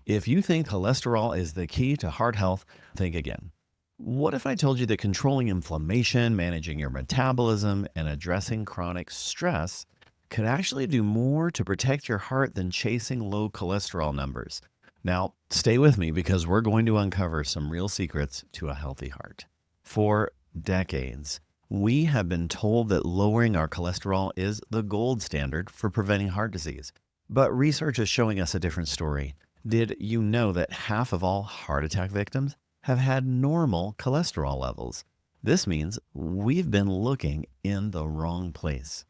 If you think cholesterol is the key to heart health, think again. What if I told you that controlling inflammation, managing your metabolism, and addressing chronic stress could actually do more to protect your heart than chasing low cholesterol numbers? Now, stay with me because we're going to uncover some real secrets to a healthy heart. For decades, we have been told that lowering our cholesterol is the gold standard for preventing heart disease. But research is showing us a different story. Did you know that half of all heart attack victims have had normal cholesterol levels? This means we've been looking in the wrong place.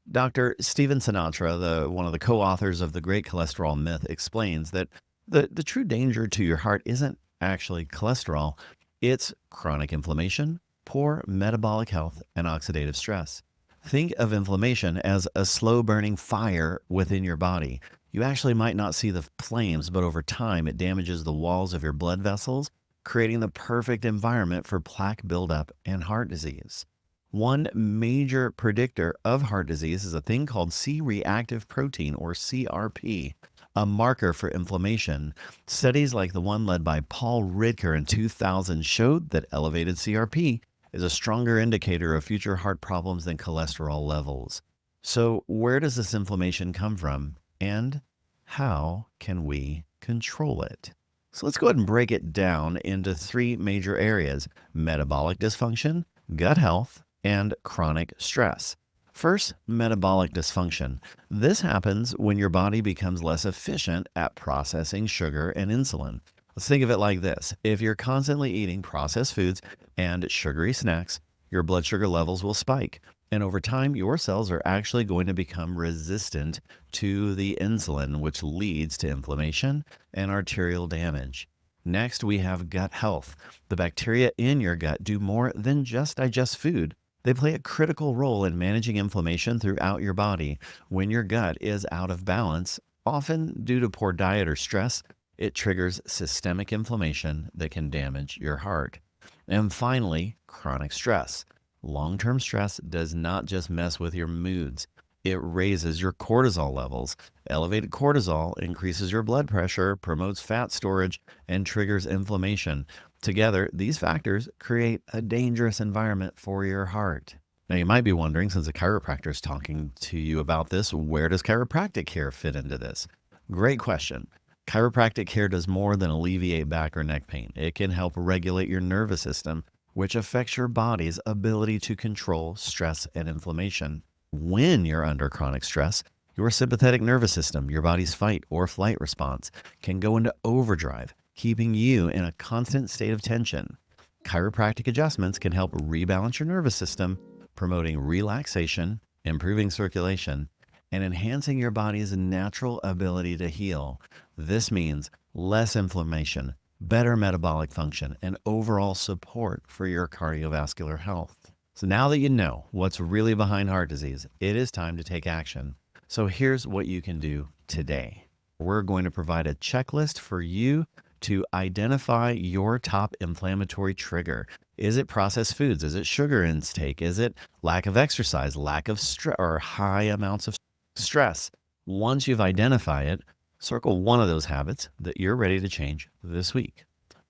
Dr. Stephen Sinatra, one of the co-authors of The Great Cholesterol Myth, explains that the true danger to your heart isn't actually cholesterol, it's chronic inflammation, poor metabolic health, and oxidative stress. Think of inflammation as a slow burning fire within your body. You actually might not see the flames, but over time it damages the walls of your blood vessels, creating the perfect environment for plaque buildup and heart disease. One major predictor of heart disease is a thing called C-reactive protein, or CRP, a marker for inflammation. Studies like the one led by Paul Ridker in 2000 showed that elevated CRP is a stronger indicator of future heart problems than cholesterol levels. So, where does this inflammation come from, and how can we control it? So, let's go ahead and break it down into three major areas: metabolic dysfunction, gut health, and chronic stress. First, metabolic dysfunction. This happens when your body becomes less efficient at processing sugar and insulin. Let's think of it like this. If you're constantly eating processed foods and sugary snacks, your blood sugar levels will spike. And over time, your cells are actually going to become resistant to the insulin, which leads to inflammation and arterial damage. Next, we have gut health. The bacteria in your gut do more than just digest food. They play a critical role in managing inflammation throughout your body. When your gut is out of balance, often due to poor diet or stress, it triggers systemic inflammation that can damage your heart. And finally, chronic stress. Long-term stress does not just mess with your moods. It raises your cortisol levels. Elevated cortisol increases your blood pressure, promotes fat storage, and triggers inflammation. Together, these factors create a dangerous environment for your heart. Now, you might be wondering, since a chiropractor is talking to you about this, where does chiropractic care fit into this? Great question. Chiropractic care does more than alleviate back or neck pain. It can help regulate your nervous system, which affects your body's ability to control stress and inflammation. When you're under chronic stress, your sympathetic nervous system, your body's fight or flight response, can go into overdrive, keeping you in a constant state of tension. Chiropractic adjustments can help rebalance your nervous system, promoting relaxation, improving circulation, and enhancing your body's natural ability to heal. This means less inflammation, better metabolic function, and overall support for your cardiovascular health. So now that you know what's really behind heart disease, it is time to take action. So here's what you can do today. We're going to provide a checklist for you to identify your top inflammatory trigger. Is it processed foods? Is it sugar intake? Is it lack of exercise, lack of stress, or high amounts of stress? Once you've identified it, circle one of those habits that you're ready to change this week.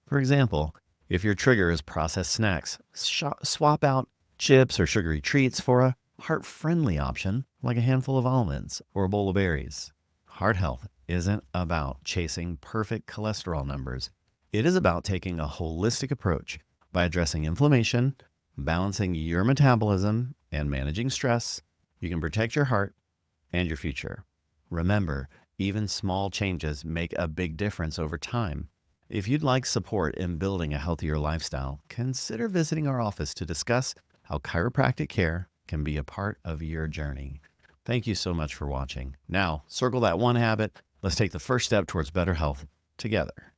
For example, if your trigger is processed snacks, swap out chips or sugary treats for a heart-friendly option like a handful of almonds or a bowl of berries. Heart health isn't about chasing perfect cholesterol numbers. It is about taking a holistic approach by addressing inflammation, balancing your metabolism, and managing stress. You can protect your heart and your future. Remember, even small changes make a big difference over time. If you'd like support in building a healthier lifestyle, consider visiting our office to discuss how chiropractic care can be a part of your journey. Thank you so much for watching. Now, circle that one habit. Let's take the first step towards better health together.